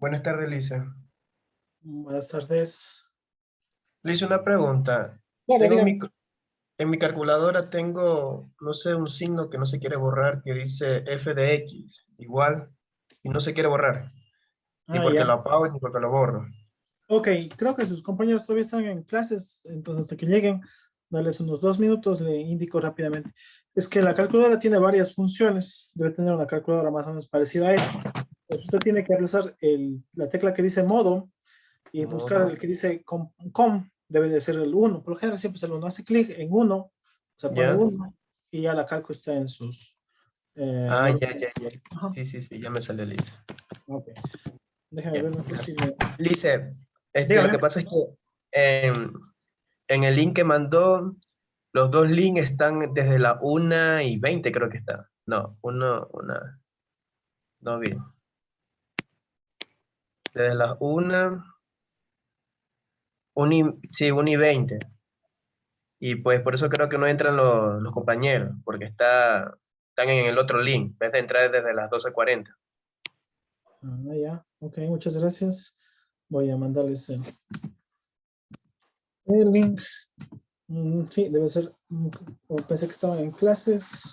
Buenas tardes, Lisa. Buenas tardes. Le hice una pregunta. Claro, Tengo dígame. en mi calculadora tengo, no sé, un signo que no se quiere borrar que dice f de x igual y no se quiere borrar. Ni Ah, porque ya. lo apago ni porque lo borro. Ok, creo que sus compañeros todavía están en clases, entonces hasta que lleguen, darles unos 2 minutos, le indico rápidamente. Es que la calculadora tiene varias funciones, debe tener una calculadora más o menos parecida a esta. Pues usted tiene que realizar la tecla que dice modo y buscar Modo. el que dice com, debe de ser el uno. Por lo general siempre es el 1. Hace clic en uno, se pone ¿Ya? 1 y ya la calco está en sus... Ah, normas. ya. Ajá, Sí, ya me salió Lisa. ok. Déjame Ya. ver mejor si me... Lisa, lo Dígame. que pasa es que en el link que mandó, los dos links están desde la 1:20, creo que está. No, no bien. Desde las 1:20. Y pues por eso creo que no entran los compañeros, porque están en el otro link, en vez de entrar desde las 12:40. Ah, ya, ok, muchas gracias. Voy a mandarles el link. Sí, debe ser. Pensé que estaban en clases.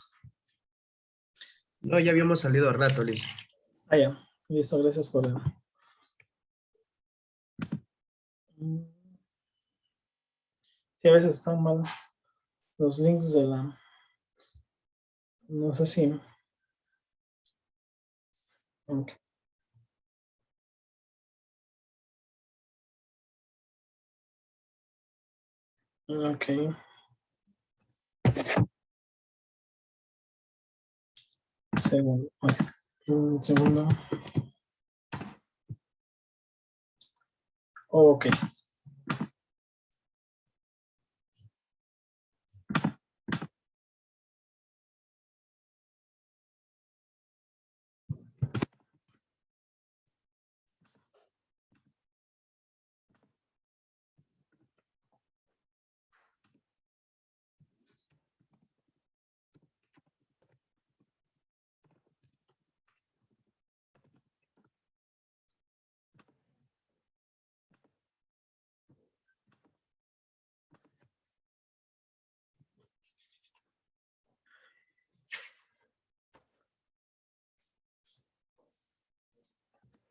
No, ya habíamos salido a rato, Liz. Ah, ya, listo, gracias por el. Mm, Sí, a veces están mal los links de la. No sé si. Ok. Ok. Segundo. Un segundo. Ok.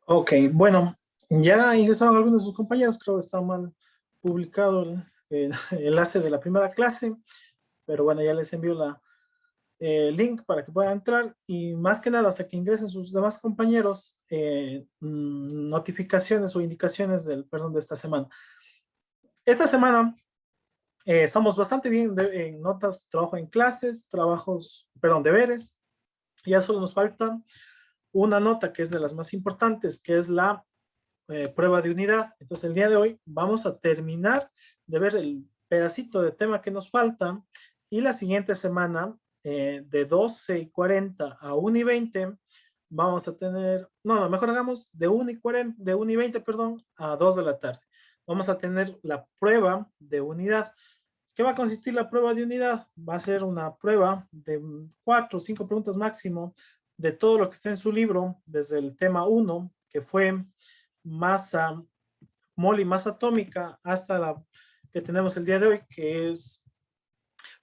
Ok, bueno, ya ingresaron algunos de sus compañeros, creo que está mal publicado el enlace de la primera clase, pero bueno, ya les envío el link para que puedan entrar y más que nada hasta que ingresen sus demás compañeros, notificaciones o indicaciones de esta semana. Esta semana estamos bastante bien en notas, trabajo en clases, deberes. Ya solo nos falta una nota que es de las más importantes, que es la prueba de unidad. Entonces el día de hoy vamos a terminar de ver el pedacito de tema que nos falta y la siguiente semana de 12:40 a 1:20 vamos a tener, no, mejor hagamos de 1:40, de 1:20, perdón, a 2 de la tarde. Vamos a tener la prueba de unidad. ¿Qué va a consistir la prueba de unidad? Va a ser una prueba de 4 o 5 preguntas máximo de todo lo que está en su libro, desde el tema 1, que fue masa, mole y masa atómica, hasta la que tenemos el día de hoy, que es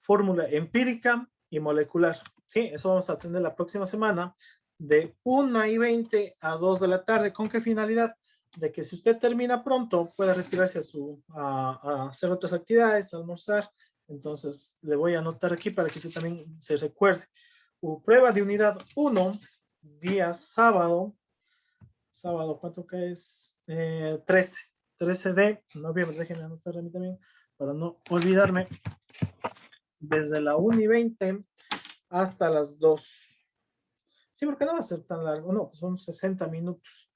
fórmula empírica y molecular. Sí, eso vamos a tener la próxima semana de 1:20 a 2 de la tarde. ¿Con qué finalidad? De que si usted termina pronto, pueda retirarse a hacer otras actividades, a almorzar. Entonces, le voy a anotar aquí para que usted también se recuerde. Prueba de unidad 1, día sábado. Sábado, ¿cuánto que es? 13 de noviembre. Déjenme anotar a mí también para no olvidarme. Desde la 1:20 hasta las 2. Sí, porque no va a ser tan largo. No, pues son 60 minutos.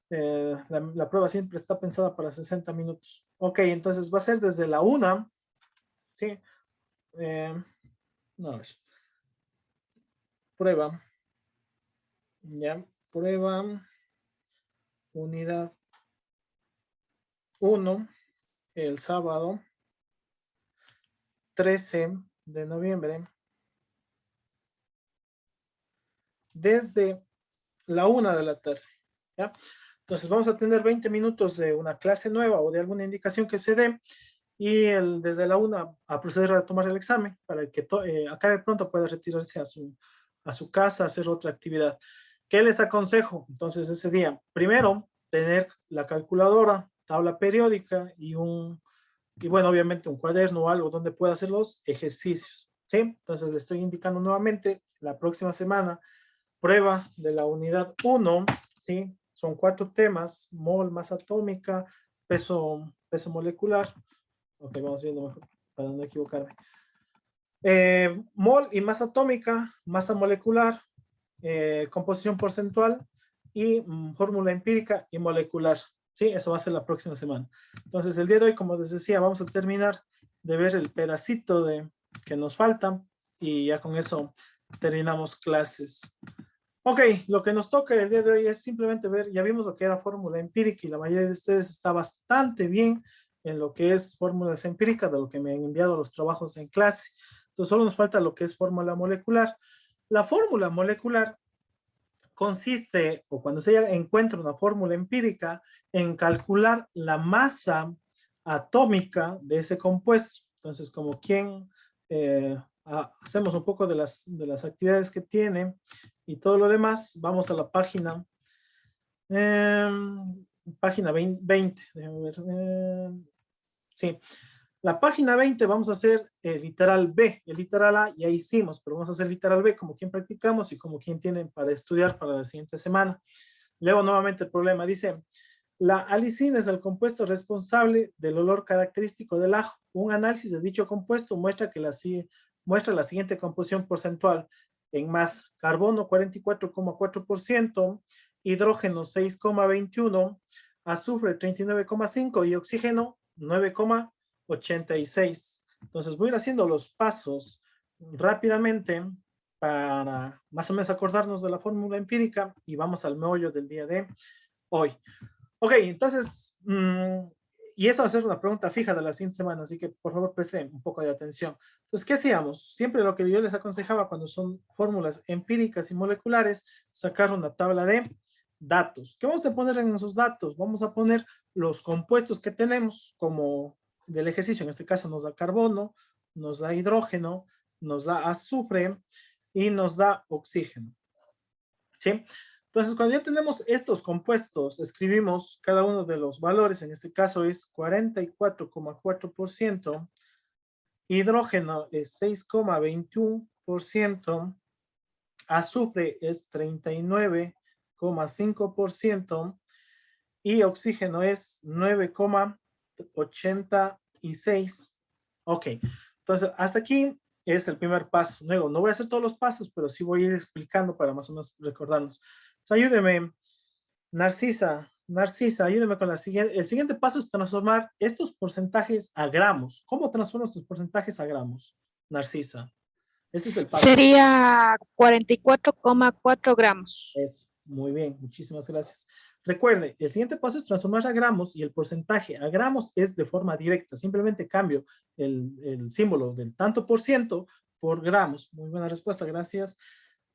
La prueba siempre está pensada para 60 minutos. Ok, entonces va a ser desde la 1. Sí. No, a ver. Prueba. Ya. Prueba. Unidad 1. El sábado 13 de noviembre. Desde la 1 de la tarde. ¿Ya? Entonces vamos a tener 20 minutos de una clase nueva o de alguna indicación que se dé y desde la 1 a proceder a tomar el examen para que acabe pronto pueda retirarse a su casa a hacer otra actividad. ¿Qué les aconsejo? Entonces ese día, primero, tener la calculadora, tabla periódica y bueno, obviamente un cuaderno o algo donde pueda hacer los ejercicios, ¿sí? Entonces le estoy indicando nuevamente la próxima semana, prueba de la unidad 1, ¿sí? Son 4 temas: mol, masa atómica, peso molecular. Ok, vamos viendo mejor para no equivocarme. Mol y masa atómica, masa molecular, composición porcentual y fórmula empírica y molecular. Sí, eso va a ser la próxima semana. Entonces, el día de hoy, como les decía, vamos a terminar de ver el pedacito que nos falta y ya con eso terminamos clases. Ok, lo que nos toca el día de hoy es simplemente ver, ya vimos lo que era fórmula empírica y la mayoría de ustedes está bastante bien en lo que es fórmulas empíricas, de lo que me han enviado los trabajos en clase. Entonces solo nos falta lo que es fórmula molecular. La fórmula molecular consiste, o cuando se encuentra una fórmula empírica, en calcular la masa atómica de ese compuesto. Entonces, como quien hacemos un poco de las actividades que tiene y todo lo demás, vamos a la página, página 20, déjame ver, sí. La página 20 vamos a hacer el literal B, el literal A ya hicimos, pero vamos a hacer literal B como quien practicamos y como quien tienen para estudiar para la siguiente semana. Leo nuevamente el problema. Dice, la alicina es el compuesto responsable del olor característico del ajo. Un análisis de dicho compuesto muestra la siguiente composición porcentual. En más, carbono 44,4%, hidrógeno 6,21%, azufre 39,5% y oxígeno 9,86%. Entonces voy a ir haciendo los pasos rápidamente para más o menos acordarnos de la fórmula empírica y vamos al meollo del día de hoy. Ok, entonces, y eso va a ser una pregunta fija de la siguiente semana, así que por favor presten un poco de atención. Entonces, ¿qué hacíamos? Siempre lo que yo les aconsejaba cuando son fórmulas empíricas y moleculares, sacar una tabla de datos. ¿Qué vamos a poner en esos datos? Vamos a poner los compuestos que tenemos como del ejercicio, en este caso nos da carbono, nos da hidrógeno, nos da azufre y nos da oxígeno. ¿Sí? Entonces, cuando ya tenemos estos compuestos, escribimos cada uno de los valores, en este caso es 44,4%, hidrógeno es 6,21%, azufre es 39,5% y oxígeno es 9,86%. Ok, entonces hasta aquí es el primer paso. Luego, no voy a hacer todos los pasos, pero sí voy a ir explicando para más o menos recordarnos. Entonces, ayúdeme, Narcisa, ayúdeme con el siguiente paso es transformar estos porcentajes a gramos. ¿Cómo transformo estos porcentajes a gramos, Narcisa? Este es el paso. Sería 44,4 gramos. Eso, muy bien, muchísimas gracias. Recuerde, el siguiente paso es transformar a gramos y el porcentaje a gramos es de forma directa. Simplemente cambio el símbolo del tanto por ciento por gramos. Muy buena respuesta, gracias.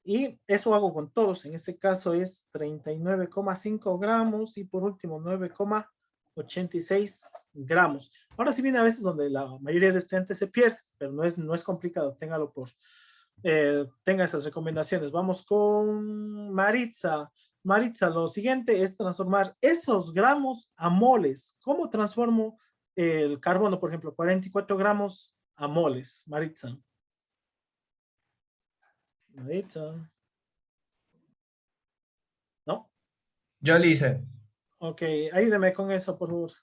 Y eso hago con todos. En este caso es 39,5 gramos y por último 9,86 gramos. Ahora sí viene a veces donde la mayoría de estudiantes se pierde, pero no es complicado. Téngalo tenga esas recomendaciones. Vamos con Maritza. Maritza, lo siguiente es transformar esos gramos a moles. ¿Cómo transformo el carbono, por ejemplo, 44 gramos a moles? Maritza. ¿No? Yo le hice. Ok, ayúdeme con eso, por favor.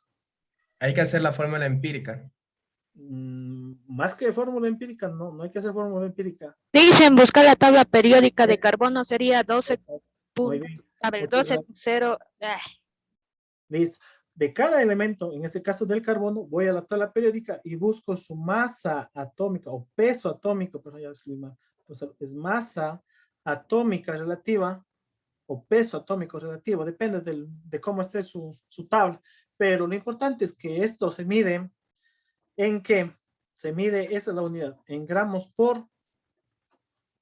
Hay que hacer la fórmula empírica. Más que fórmula empírica, no hay que hacer fórmula empírica. Dicen buscar la tabla periódica de carbono sería 12. Muy bien. A ver, Muchas 12, gracias. 0. Listo. De cada elemento, en este caso del carbono, voy a la tabla periódica y busco su masa atómica o peso atómico, pero ya lo escribí mal. Entonces, es masa atómica relativa o peso atómico relativo, depende de cómo esté su tabla. Pero lo importante es que esto se mide en qué se mide, esa es la unidad, en gramos por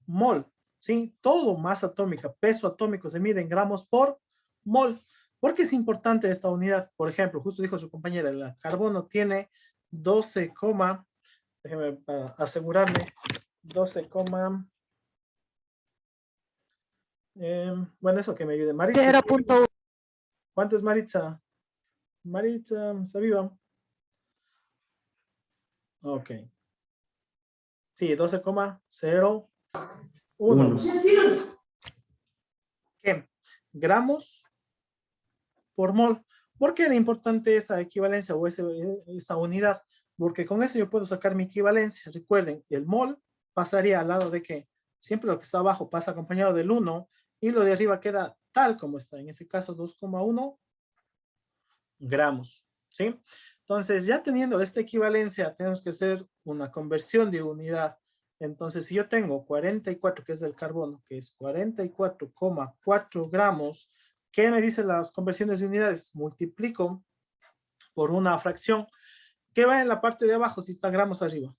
mol. ¿Sí? Todo masa atómica, peso atómico se mide en gramos por mol. ¿Por qué es importante esta unidad? Por ejemplo, justo dijo su compañera, el carbono tiene 12, déjeme para asegurarme, 12, bueno, eso que me ayude. Maritza, 0.1. ¿cuánto es Maritza? Maritza, ¿está viva? Ok. Sí, 12,01. ¿Qué? Gramos por mol. ¿Por qué era importante esa equivalencia o esa unidad? Porque con eso yo puedo sacar mi equivalencia. Recuerden, el mol pasaría al lado de que siempre lo que está abajo pasa acompañado del 1 y lo de arriba queda tal como está. En ese caso, 2,1 gramos. ¿Sí? Entonces, ya teniendo esta equivalencia, tenemos que hacer una conversión de unidad. Entonces, si yo tengo 44, que es del carbono, que es 44,4 gramos, ¿qué me dicen las conversiones de unidades? Multiplico por una fracción. ¿Qué va en la parte de abajo si está gramos arriba?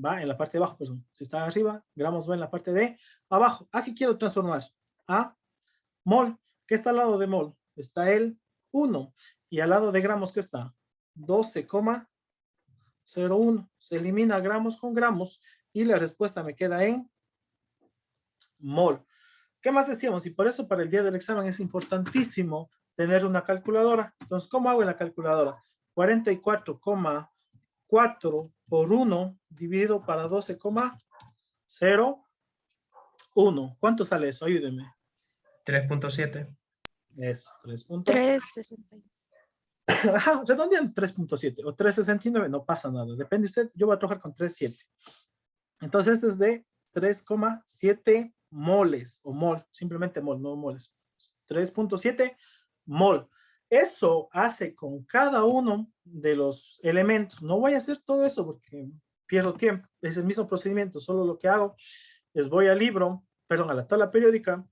Va en la parte de abajo, perdón. Si está arriba, gramos va en la parte de abajo. ¿A qué quiero transformar? A mol. ¿Qué está al lado de mol? Está el 1. Y al lado de gramos, ¿qué está? 12,01. Se elimina gramos con gramos y la respuesta me queda en mol. ¿Qué más decíamos? Y por eso para el día del examen es importantísimo tener una calculadora. Entonces, ¿cómo hago en la calculadora? 44,4 por 1 dividido para 12,01. ¿Cuánto sale eso? Ayúdenme. 3.7. Eso, 3. 3.60. Ajá, redondean 3,7 o 3,69, no pasa nada. Depende de usted, yo voy a trabajar con 3,7. Entonces, este es de 3,7 moles o mol, simplemente mol, no moles. 3,7 mol. Eso hace con cada uno de los elementos. No voy a hacer todo eso porque pierdo tiempo. Es el mismo procedimiento, solo lo que hago es voy al libro, perdón, a la tabla periódica,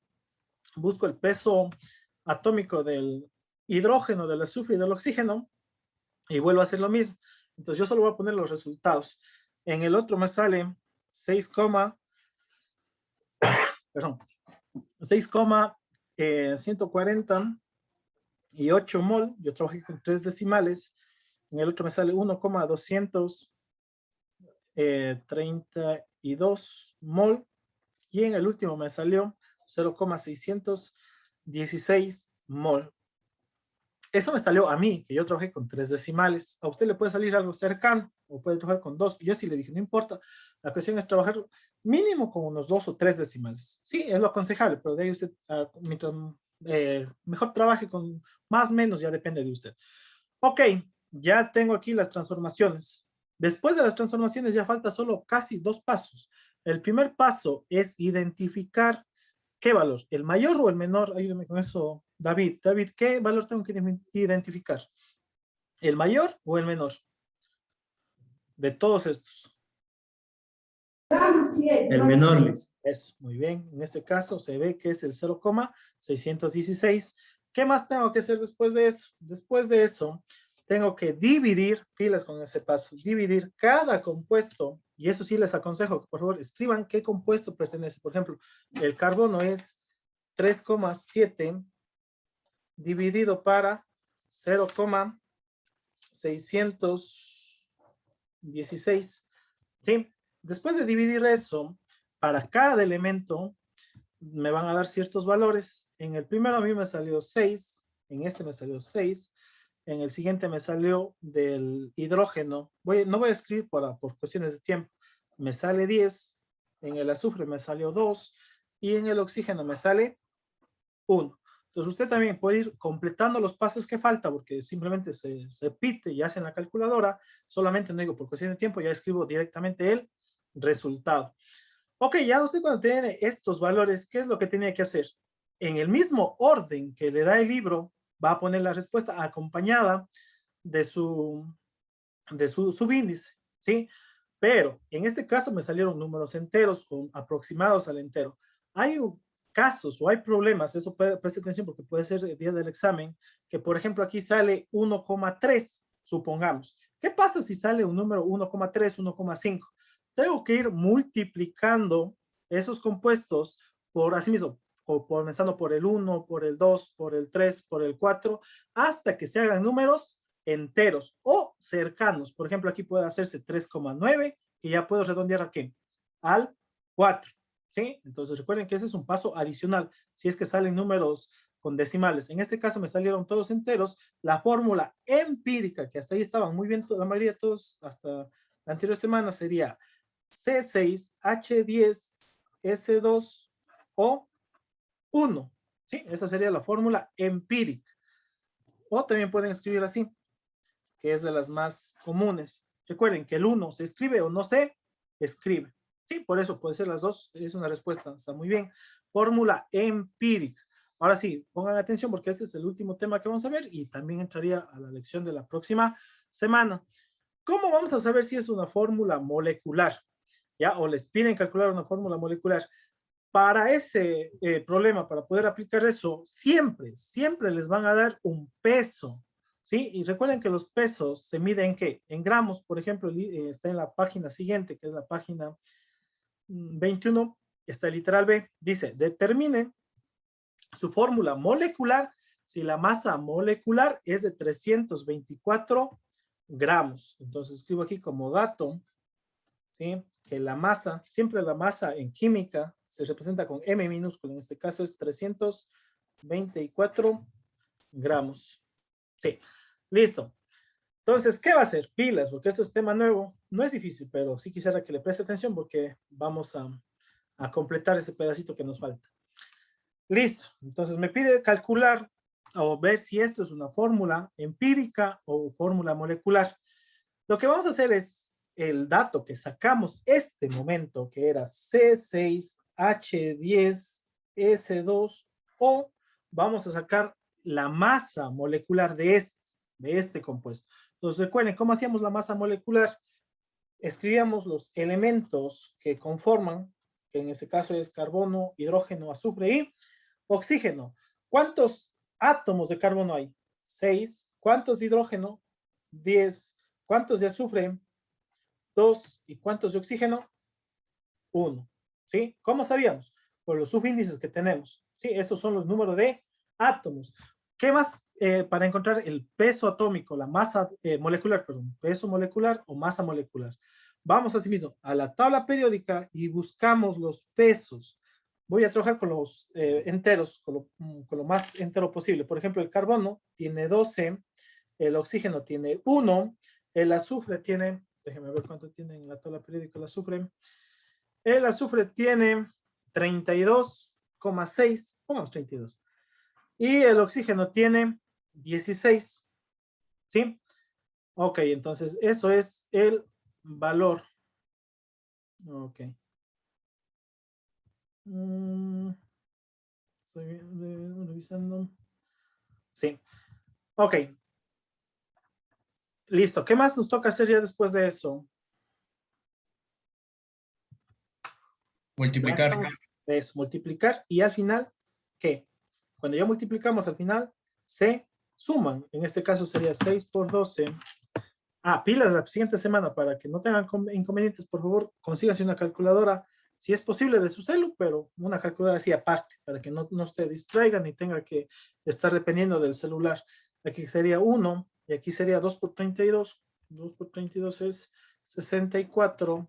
busco el peso atómico del hidrógeno, del azufre y del oxígeno y vuelvo a hacer lo mismo. Entonces yo solo voy a poner los resultados. En el otro me sale 6,148 mol. Yo trabajé con 3 decimales. En el otro me sale 1,232 mol. Y en el último me salió 0,616 mol. Eso me salió a mí, que yo trabajé con 3 decimales. A usted le puede salir algo cercano o puede trabajar con 2. Yo sí le dije, no importa. La cuestión es trabajar mínimo con unos 2 o 3 decimales. Sí, es lo aconsejable, pero de ahí usted, mientras mejor trabaje con más o menos, ya depende de usted. Ok, ya tengo aquí las transformaciones. Después de las transformaciones ya falta solo casi 2 pasos. El primer paso es identificar qué valor, el mayor o el menor. Ayúdame con eso, David. David, ¿qué valor tengo que identificar? ¿El mayor o el menor? De todos estos. El menor. Eso, muy bien. En este caso se ve que es el 0,616. ¿Qué más tengo que hacer después de eso? Después de eso, tengo que dividir, pilas con ese paso, dividir cada compuesto, y eso sí les aconsejo que por favor escriban qué compuesto pertenece. Por ejemplo, el carbono es 3,7 dividido para 0,616. ¿Sí? Después de dividir eso, para cada elemento me van a dar ciertos valores. En el primero a mí me salió 6, en este me salió 6, en el siguiente me salió del hidrógeno, no voy a escribir por cuestiones de tiempo, me sale 10, en el azufre me salió 2 y en el oxígeno me sale 1. Entonces usted también puede ir completando los pasos que falta porque simplemente se repite y hace en la calculadora, solamente no digo por cuestión de tiempo, ya escribo directamente el resultado. Ok, ya usted cuando tiene estos valores, ¿qué es lo que tiene que hacer? En el mismo orden que le da el libro, va a poner la respuesta acompañada de su subíndice, ¿sí? Pero en este caso me salieron números enteros o aproximados al entero. Hay casos o hay problemas, eso preste atención porque puede ser el día del examen, que por ejemplo aquí sale 1,3, supongamos. ¿Qué pasa si sale un número 1,3, 1,5? Tengo que ir multiplicando esos compuestos por así mismo, o comenzando por el 1, por el 2, por el 3, por el 4, hasta que se hagan números enteros o cercanos. Por ejemplo, aquí puede hacerse 3,9, que ya puedo redondear ¿a qué? Al 4, ¿sí? Entonces recuerden que ese es un paso adicional, si es que salen números con decimales. En este caso me salieron todos enteros. La fórmula empírica, que hasta ahí estaban muy bien, la mayoría de todos, hasta la anterior semana, sería C6, H10, S2 o 1. ¿Sí? Esa sería la fórmula empírica. O también pueden escribir así, que es de las más comunes. Recuerden que el 1 se escribe o no se escribe. Sí, por eso puede ser las dos. Es una respuesta. Está muy bien. Fórmula empírica. Ahora sí, pongan atención porque este es el último tema que vamos a ver y también entraría a la lección de la próxima semana. ¿Cómo vamos a saber si es una fórmula molecular? ¿Ya? O les piden calcular una fórmula molecular. Para ese problema, para poder aplicar eso, siempre les van a dar un peso, ¿sí? Y recuerden que los pesos se miden ¿en qué? En gramos, por ejemplo, está en la página siguiente, que es la página 21, está el literal B, dice, determine su fórmula molecular si la masa molecular es de 324 gramos. Entonces escribo aquí como dato, ¿sí? Que la masa, siempre la masa en química se representa con M minúsculo, en este caso es 324 gramos. Sí, listo. Entonces, ¿qué va a hacer? Pilas, porque esto es tema nuevo. No es difícil, pero sí quisiera que le preste atención porque vamos a completar ese pedacito que nos falta. Listo. Entonces me pide calcular o ver si esto es una fórmula empírica o fórmula molecular. Lo que vamos a hacer es el dato que sacamos este momento, que era C6H10S2, o vamos a sacar la masa molecular de este compuesto. Entonces recuerden, ¿cómo hacíamos la masa molecular? Escribíamos los elementos que conforman, que en este caso es carbono, hidrógeno, azufre y oxígeno. ¿Cuántos átomos de carbono hay? 6. ¿Cuántos de hidrógeno? 10. ¿Cuántos de azufre? 2. ¿Y cuántos de oxígeno? 1. ¿Sí? ¿Cómo sabíamos? Por los subíndices que tenemos. ¿Sí? Estos son los números de átomos. ¿Qué más para encontrar el peso atómico, la masa molecular, perdón, peso molecular o masa molecular? Vamos asimismo a la tabla periódica y buscamos los pesos. Voy a trabajar con los enteros, con lo más entero posible. Por ejemplo, el carbono tiene 12, el oxígeno tiene 1, el azufre tiene, déjenme ver cuánto tiene en la tabla periódica el azufre. El azufre tiene 32,6, pongamos 32. Y el oxígeno tiene 16, ¿sí? Ok, entonces eso es el valor. Ok. Estoy revisando. Sí. Ok. Listo. ¿Qué más nos toca hacer ya después de eso? Multiplicar. Es multiplicar y al final, ¿qué? Cuando ya multiplicamos al final, se suman. En este caso sería 6 por 12. Pilas la siguiente semana para que no tengan inconvenientes, por favor, consíganse una calculadora, si es posible de su celu, pero una calculadora así aparte, para que no se distraigan ni tenga que estar dependiendo del celular. Aquí sería 1, y aquí sería 2 por 32. 2 por 32 es 64,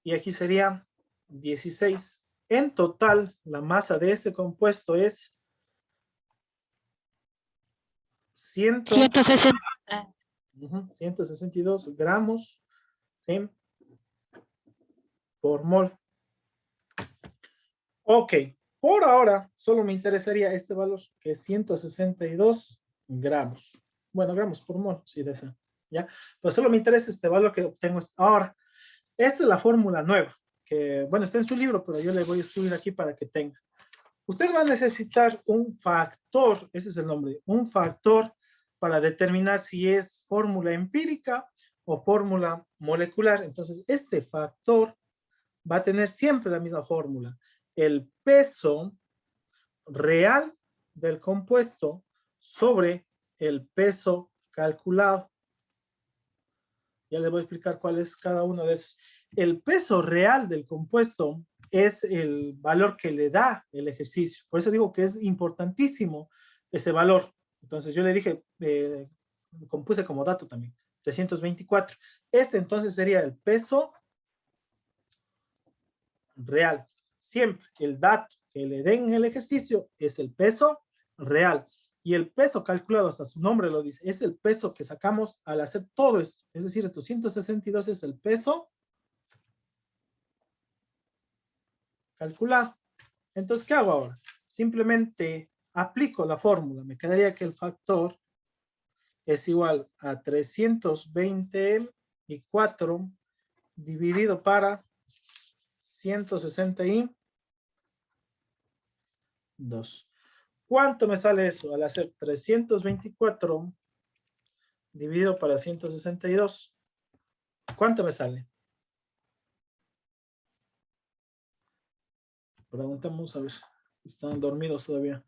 y aquí sería 16. En total, la masa de este compuesto es 160. 162 gramos, ¿sí? Por mol. Ok, por ahora solo me interesaría este valor, que es 162 gramos. Bueno, gramos por mol, si desea, ¿ya? Pues solo me interesa este valor que obtengo ahora. Esta es la fórmula nueva, que, bueno, está en su libro, pero yo le voy a escribir aquí para que tenga. Usted va a necesitar un factor, ese es el nombre, un factor para determinar si es fórmula empírica o fórmula molecular. Entonces, este factor va a tener siempre la misma fórmula. El peso real del compuesto sobre el peso calculado. Ya les voy a explicar cuál es cada uno de esos. El peso real del compuesto es el valor que le da el ejercicio. Por eso digo que es importantísimo ese valor. Entonces yo le dije, compuse como dato también, 324. Este entonces sería el peso real. Siempre el dato que le den en el ejercicio es el peso real. Y el peso calculado, hasta su nombre lo dice, es el peso que sacamos al hacer todo esto. Es decir, estos 162 es el peso calculado. Entonces, ¿qué hago ahora? Simplemente aplico la fórmula. Me quedaría que el factor es igual a 324 dividido para 162. ¿Cuánto me sale eso al hacer 324 dividido para 162? ¿Cuánto me sale? Preguntamos, a ver. Están dormidos todavía.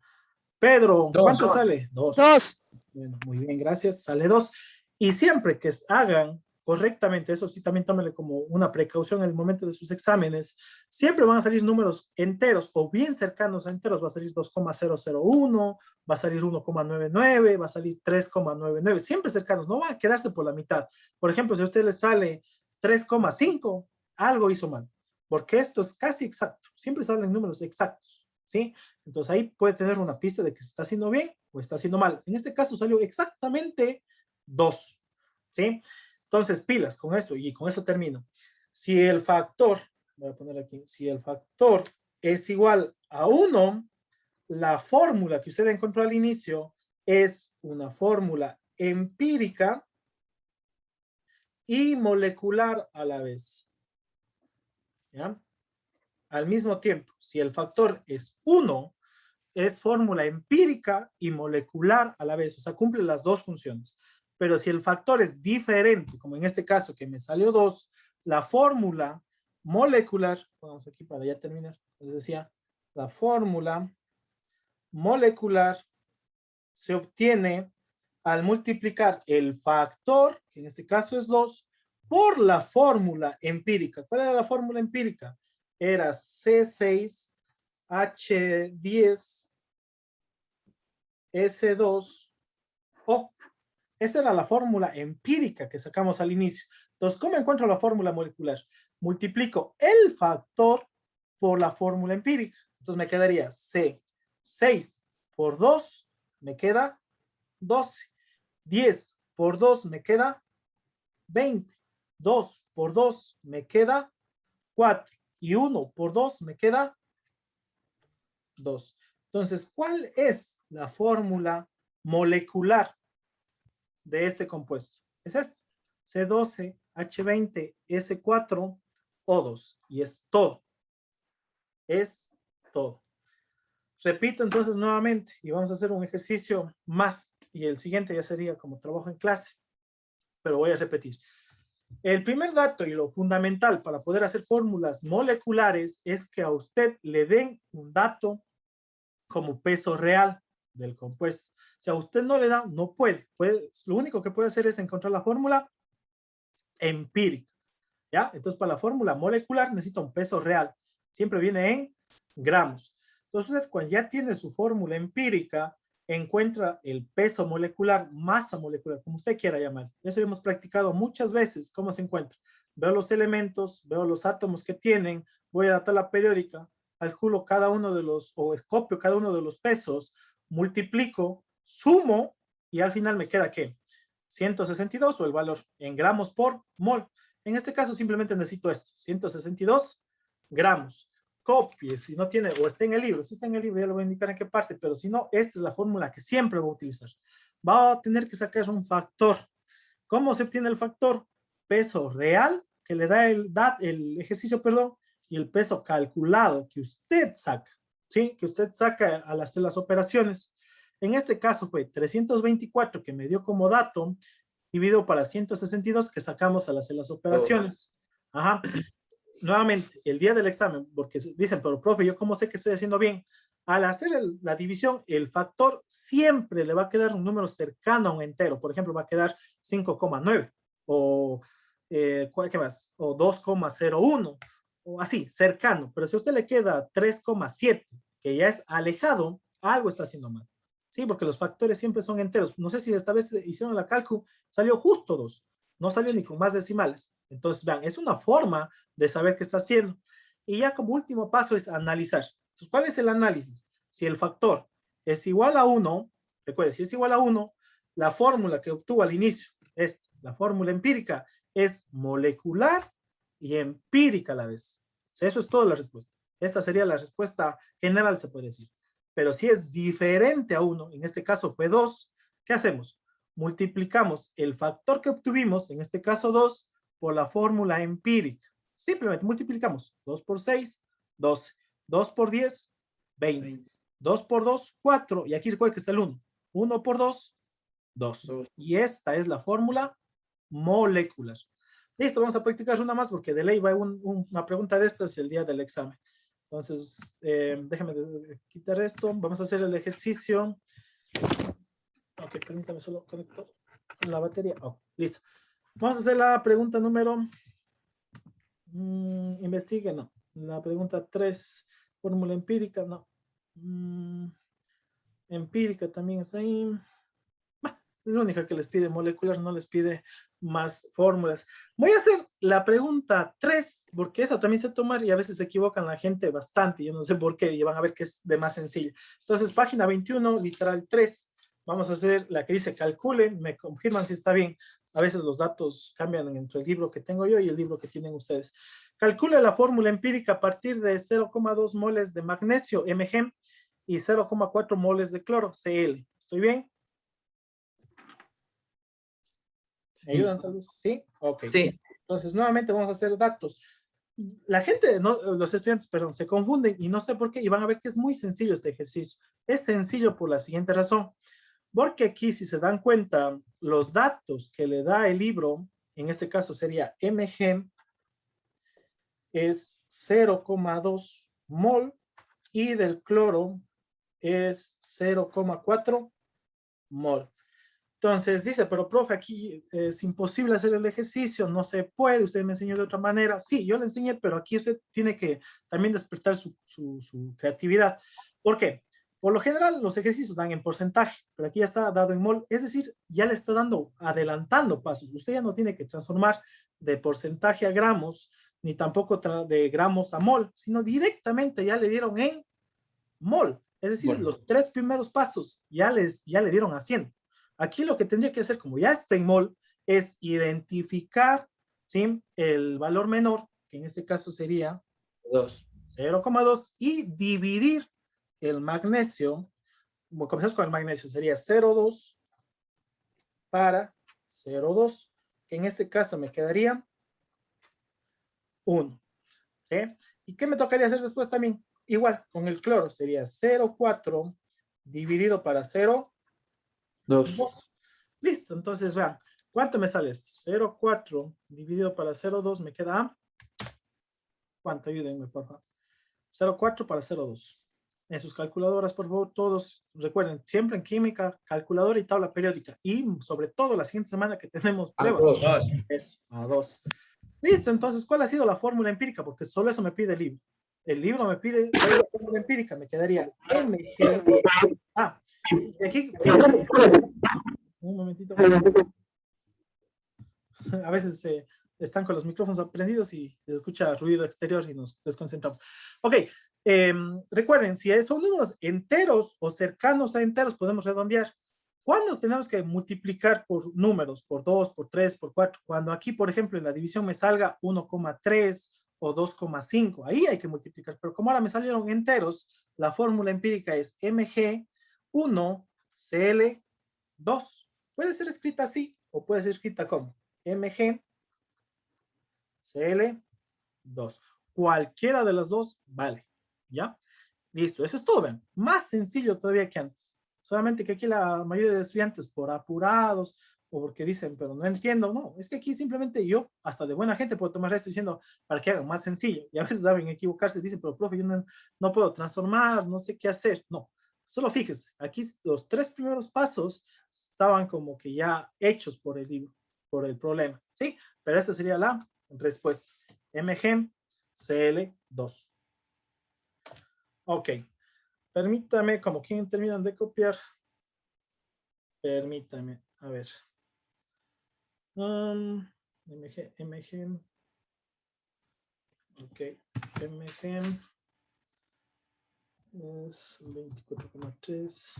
Pedro, ¿cuánto sale? 2. 2. Bueno, muy bien, gracias. Sale 2. Y siempre que hagan correctamente, eso sí, también tómenle como una precaución en el momento de sus exámenes, siempre van a salir números enteros o bien cercanos a enteros. Va a salir 2,001, va a salir 1,99, va a salir 3,99, siempre cercanos, no van a quedarse por la mitad. Por ejemplo, si a usted le sale 3,5, algo hizo mal, porque esto es casi exacto, siempre salen números exactos, ¿sí? Entonces ahí puede tener una pista de que se está haciendo bien o está haciendo mal. En este caso salió exactamente 2, ¿sí? Entonces, pilas con esto, y con esto termino. Si el factor, voy a poner aquí, si el factor es igual a 1, la fórmula que usted encontró al inicio es una fórmula empírica y molecular a la vez. ¿Ya? Al mismo tiempo, si el factor es 1, es fórmula empírica y molecular a la vez, o sea, cumple las dos funciones. Pero si el factor es diferente, como en este caso que me salió 2, la fórmula molecular, vamos aquí para ya terminar, les decía, la fórmula molecular se obtiene al multiplicar el factor, que en este caso es 2, por la fórmula empírica. ¿Cuál era la fórmula empírica? Era C6H10 S2O. Esa era la fórmula empírica que sacamos al inicio. Entonces, ¿cómo encuentro la fórmula molecular? Multiplico el factor por la fórmula empírica. Entonces me quedaría C6 por 2, me queda 12. 10 por 2 me queda 20. 2 por 2 me queda 4. Y 1 por 2 me queda 2. Entonces, ¿cuál es la fórmula molecular de este compuesto? Es este, C12H20S4O2. Y es todo. Es todo. Repito entonces nuevamente y vamos a hacer un ejercicio más. Y el siguiente ya sería como trabajo en clase. Pero voy a repetir. El primer dato y lo fundamental para poder hacer fórmulas moleculares es que a usted le den un dato como peso real del compuesto. Si a usted no le da, no puede. Lo único que puede hacer es encontrar la fórmula empírica. ¿Ya? Entonces, para la fórmula molecular necesita un peso real. Siempre viene en gramos. Entonces, cuando ya tiene su fórmula empírica, encuentra el peso molecular, masa molecular, como usted quiera llamar. Eso hemos practicado muchas veces. ¿Cómo se encuentra? Veo los elementos, veo los átomos que tienen, voy a la tabla periódica, calculo cada uno de los, o escopio cada uno de los pesos, multiplico, sumo, y al final me queda, ¿qué? 162 o el valor en gramos por mol. En este caso simplemente necesito esto, 162 gramos. Copie, si no tiene, o está en el libro, si está en el libro ya lo voy a indicar en qué parte, pero si no, esta es la fórmula que siempre voy a utilizar. Va a tener que sacar un factor. ¿Cómo se obtiene el factor? Peso real, que le da el ejercicio, perdón, y el peso calculado que usted saca, ¿sí? Que usted saca al hacer las operaciones. En este caso fue 324 que me dio como dato, dividido para 162 que sacamos al hacer las operaciones. Ajá. Nuevamente, el día del examen, porque dicen, pero profe, ¿yo cómo sé que estoy haciendo bien? Al hacer la división, el factor siempre le va a quedar un número cercano a un entero. Por ejemplo, va a quedar 5,9 o, ¿qué más? O 2,01 o así, cercano, pero si a usted le queda 3,7, que ya es alejado, algo está haciendo mal. Sí, porque los factores siempre son enteros. No sé si esta vez hicieron la cálculo, salió justo 2, no salió ni con más decimales. Entonces, vean, es una forma de saber qué está haciendo. Y ya como último paso es analizar. Entonces, ¿cuál es el análisis? Si el factor es igual a 1, recuerde, si es igual a 1, la fórmula que obtuvo al inicio, la fórmula empírica, es molecular y empírica a la vez. O sea, eso es toda la respuesta. Esta sería la respuesta general, se puede decir. Pero si es diferente a 1, en este caso fue 2, ¿qué hacemos? Multiplicamos el factor que obtuvimos, en este caso 2, por la fórmula empírica. Simplemente multiplicamos 2 por 6, 12. 2 por 10, 20. 2 por 2, 4. Y aquí recuerden que está el 1. 1 por 2, 2. Y esta es la fórmula molecular. Listo, vamos a practicar una más porque de ley va una pregunta de estas el día del examen. Entonces, déjame quitar esto. Vamos a hacer el ejercicio. Ok, permítame solo conectar la batería. Oh, listo. Vamos a hacer la pregunta número... investigue, no. La pregunta 3, fórmula empírica, no. Empírica también está ahí. Es la única que les pide molecular, no les pide más fórmulas. Voy a hacer la pregunta 3, porque esa también se toma y a veces se equivocan la gente bastante. Yo no sé por qué, y van a ver que es de más sencillo. Entonces, página 21, literal 3. Vamos a hacer la que dice calculen, me confirman si está bien. A veces los datos cambian entre el libro que tengo yo y el libro que tienen ustedes. Calcule la fórmula empírica a partir de 0,2 moles de magnesio, Mg, y 0,4 moles de cloro, Cl. ¿Estoy bien? ¿Me ayudan tal vez? ¿Sí? Ok. Sí. Entonces, nuevamente vamos a hacer datos. La gente, no, los estudiantes, perdón, se confunden y no sé por qué, y van a ver que es muy sencillo este ejercicio. Es sencillo por la siguiente razón. Porque aquí, si se dan cuenta, los datos que le da el libro, en este caso sería Mg, es 0,2 mol y del cloro es 0,4 mol. Entonces dice, pero profe, aquí es imposible hacer el ejercicio, no se puede, usted me enseñó de otra manera. Sí, yo le enseñé, pero aquí usted tiene que también despertar su creatividad. ¿Por qué? Por lo general, los ejercicios dan en porcentaje, pero aquí ya está dado en mol, es decir, ya le está dando, adelantando pasos. Usted ya no tiene que transformar de porcentaje a gramos, ni tampoco de gramos a mol, sino directamente ya le dieron en mol. Es decir, bueno, los 3 primeros pasos ya le dieron a 100. Aquí lo que tendría que hacer, como ya está en mol, es identificar, ¿sí?, el valor menor, que en este caso sería 0,2, y dividir el magnesio. Como comenzamos con el magnesio, sería 0,2 para 0,2, que en este caso me quedaría 1. ¿Sí? ¿Y qué me tocaría hacer después también? Igual, con el cloro sería 0,4 dividido para 0,2. Listo, entonces vean, ¿cuánto me sale esto? 0,4 dividido para 0,2 me queda... ¿Cuánto? Ayúdenme, por favor. 0,4 para 0,2. En sus calculadoras, por favor, todos recuerden, siempre en química, calculadora y tabla periódica. Y sobre todo la siguiente semana que tenemos prueba. Eso, a 2. Listo, entonces, ¿cuál ha sido la fórmula empírica? Porque solo eso me pide el libro. El libro me pide la fórmula empírica, me quedaría Mg. Y aquí, fíjense, un momentito. A veces están con los micrófonos prendidos y se escucha ruido exterior y nos desconcentramos. Ok, recuerden, si son números enteros o cercanos a enteros, podemos redondear. ¿Cuándo tenemos que multiplicar por números? Por 2, por 3, por 4. Cuando aquí, por ejemplo, en la división me salga 1,3 o 2,5. Ahí hay que multiplicar. Pero como ahora me salieron enteros, la fórmula empírica es Mg1Cl2. Puede ser escrita así o puede ser escrita como Mg Cl2. Cualquiera de las dos vale. ¿Ya? Listo. Eso es todo, ven. Más sencillo todavía que antes. Solamente que aquí la mayoría de estudiantes por apurados o porque dicen, pero no entiendo, no, es que aquí simplemente yo, hasta de buena gente, puedo tomar esto diciendo para que hagan más sencillo. Y a veces saben equivocarse, dicen, pero profe, yo no puedo transformar, no sé qué hacer. No, solo fíjese, aquí los 3 primeros pasos estaban como que ya hechos por el libro, por el problema, ¿sí? Pero esta sería la respuesta. Mg Cl2. Ok. Permítame, como quien terminan de copiar. Permítame, a ver. MG. Ok, MG es 24,3.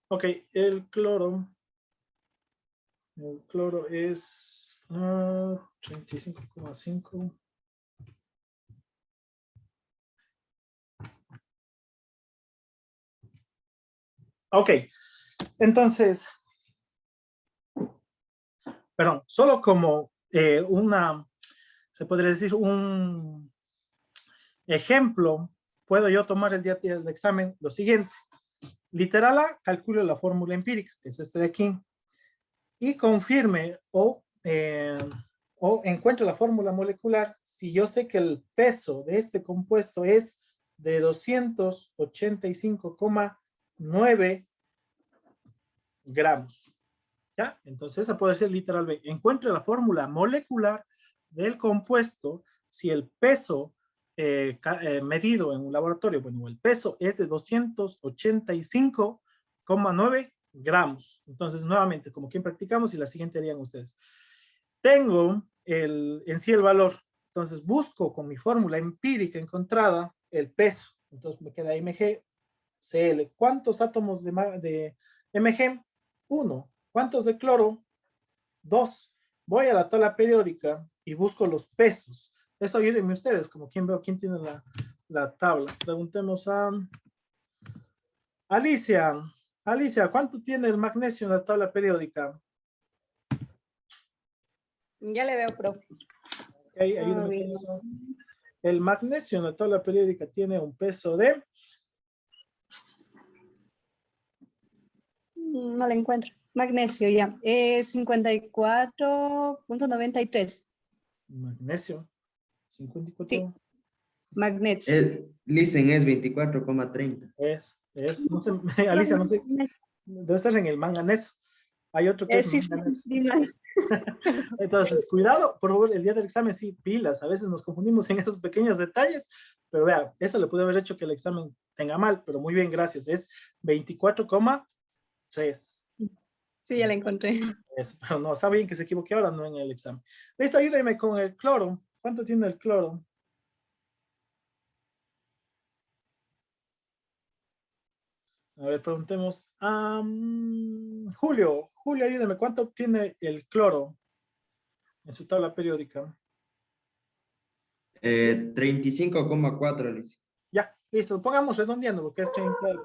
Ok, el cloro es 35,5. Ok, entonces, perdón, solo como se podría decir un ejemplo, puedo yo tomar el día del examen lo siguiente. Literal A, calculo la fórmula empírica, que es este de aquí, y confirme o encuentre la fórmula molecular si yo sé que el peso de este compuesto es de 285,9 gramos. ¿Ya? Entonces esa puede ser literal B. Encuentre la fórmula molecular del compuesto si el peso medido en un laboratorio, bueno, el peso es de 285,9 gramos. Entonces, nuevamente, como quien practicamos y la siguiente harían ustedes. Tengo en sí el valor. Entonces, busco con mi fórmula empírica encontrada el peso. Entonces, me queda MgCl. ¿Cuántos átomos de Mg? 1. ¿Cuántos de cloro? 2. Voy a la tabla periódica y busco los pesos. Eso ayúdenme ustedes, como quien veo, quién tiene la tabla. Preguntemos a Alicia. Alicia, ¿cuánto tiene el magnesio en la tabla periódica? Ya le veo, profe. Ok, ayúdame con eso. El magnesio en la tabla periódica tiene un peso de... No le encuentro. Magnesio, ya. Es 54,93. Magnesio. 54. Sí, magnesio. Listen, es 24,30. No sé, Alicia, no sé. Debe estar en el manganeso. Hay otro que es Sí, manganeso. sí, Entonces, cuidado, por favor, el día del examen sí, pilas. A veces nos confundimos en esos pequeños detalles, pero vea, eso le puede haber hecho que el examen tenga mal, pero muy bien, gracias. Es 24,3. sí, ya la encontré. Pero no, está bien que se equivoque ahora, no en el examen. Listo, ayúdeme con el cloro. ¿Cuánto tiene el cloro? A ver, preguntemos a Julio. Julio, ayúdeme, ¿cuánto obtiene el cloro en su tabla periódica? 35,4, listen. Ya, listo, pongamos redondeando, porque es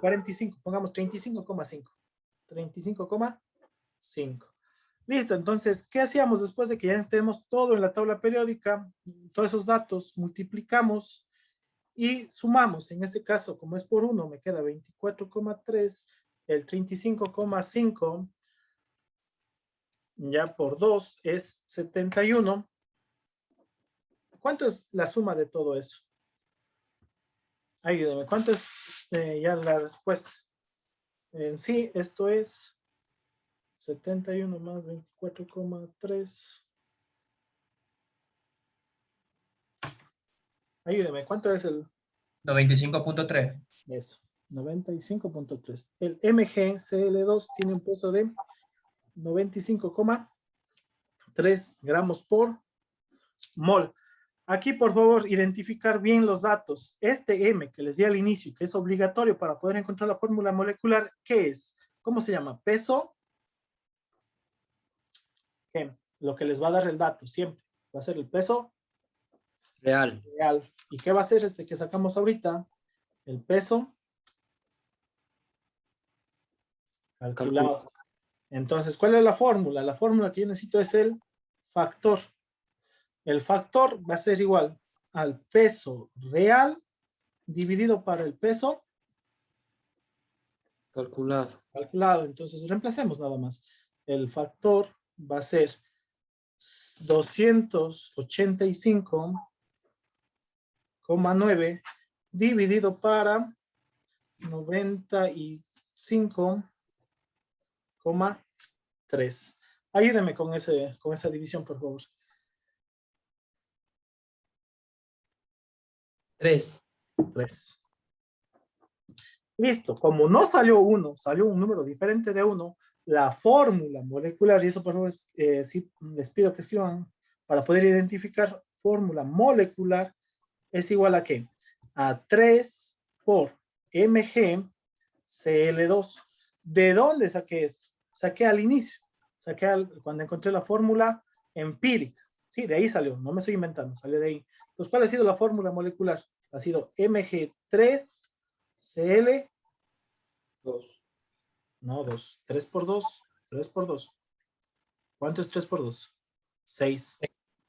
45, pongamos 35,5. 35,5. Listo, entonces, ¿qué hacíamos después de que ya tenemos todo en la tabla periódica? Todos esos datos, multiplicamos y sumamos. En este caso, como es por 1, me queda 24,3, el 35,5, ya por 2 es 71. ¿Cuánto es la suma de todo eso? Ayúdeme, ¿cuánto es ya la respuesta? En sí, esto es 71 más 24,3. Ayúdeme, ¿cuánto es el? 95,3. Eso, 95,3. El MgCl2 tiene un peso de 95,3 gramos por mol. Aquí, por favor, identificar bien los datos. Este M que les di al inicio, que es obligatorio para poder encontrar la fórmula molecular, ¿qué es? ¿Cómo se llama? Peso. ¿Qué? Lo que les va a dar el dato siempre. Va a ser el peso Real. real. ¿Y qué va a ser este que sacamos ahorita? El peso calculado. Entonces, ¿cuál es la fórmula? La fórmula que yo necesito es el factor. El factor va a ser igual al peso real dividido para el peso Calculado. calculado. Entonces, reemplacemos nada más. El factor va a ser 285,9 dividido para 95,3. Ayúdenme con esa división, por favor. 3. 3. Listo. Como no salió 1, salió un número diferente de 1, la fórmula molecular, y eso por favor sí, les pido que escriban para poder identificar, fórmula molecular es igual a ¿qué? A 3 por mg Cl2. ¿De dónde saqué esto? Saqué al inicio, cuando encontré la fórmula empírica. Sí, de ahí salió, no me estoy inventando, salió de ahí. Entonces, ¿cuál ha sido la fórmula molecular? Ha sido Mg3Cl. 2. No, 2. 3 por 2. 3 por 2. ¿Cuánto es 3 por 2? 6.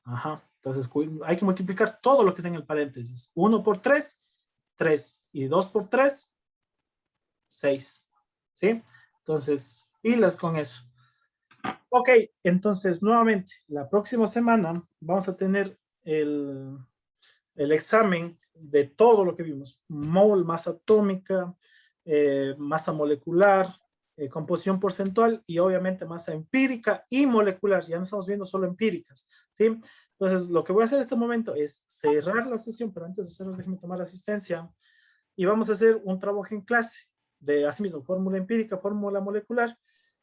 Ajá. Entonces hay que multiplicar todo lo que está en el paréntesis. 1 por 3, 3. Y 2 por 3, 6. ¿Sí? Entonces, pilas con eso. Ok, entonces nuevamente, la próxima semana vamos a tener el examen de todo lo que vimos. Mol, masa atómica, masa molecular, composición porcentual y obviamente masa empírica y molecular. Ya no estamos viendo solo empíricas, ¿sí? Entonces, lo que voy a hacer en este momento es cerrar la sesión, pero antes de hacerlo, déjenme tomar asistencia y vamos a hacer un trabajo en clase de, asimismo, fórmula empírica, fórmula molecular.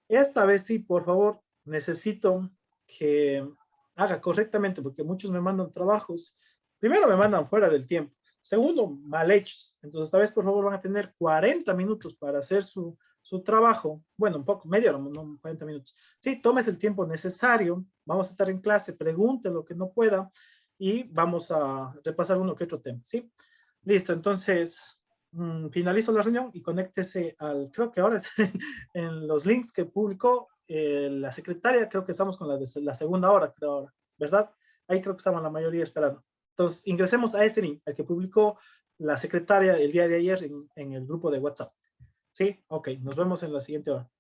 Esta vez sí, por favor, necesito que haga correctamente, porque muchos me mandan trabajos. Primero, me mandan fuera del tiempo. Segundo, mal hechos. Entonces, esta vez, por favor, van a tener 40 minutos para hacer su trabajo. Bueno, un poco, media hora, no 40 minutos. Sí, tomes el tiempo necesario. Vamos a estar en clase, pregunte lo que no pueda y vamos a repasar uno que otro tema, ¿sí? Listo, entonces finalizo la reunión y conéctese al, creo que ahora es en los links que publicó la secretaria, creo que estamos con la segunda hora, creo ahora, ¿verdad? Ahí creo que estaban la mayoría esperando. Entonces, ingresemos a ese link, el que publicó la secretaria el día de ayer en el grupo de WhatsApp. ¿Sí? Ok, nos vemos en la siguiente hora.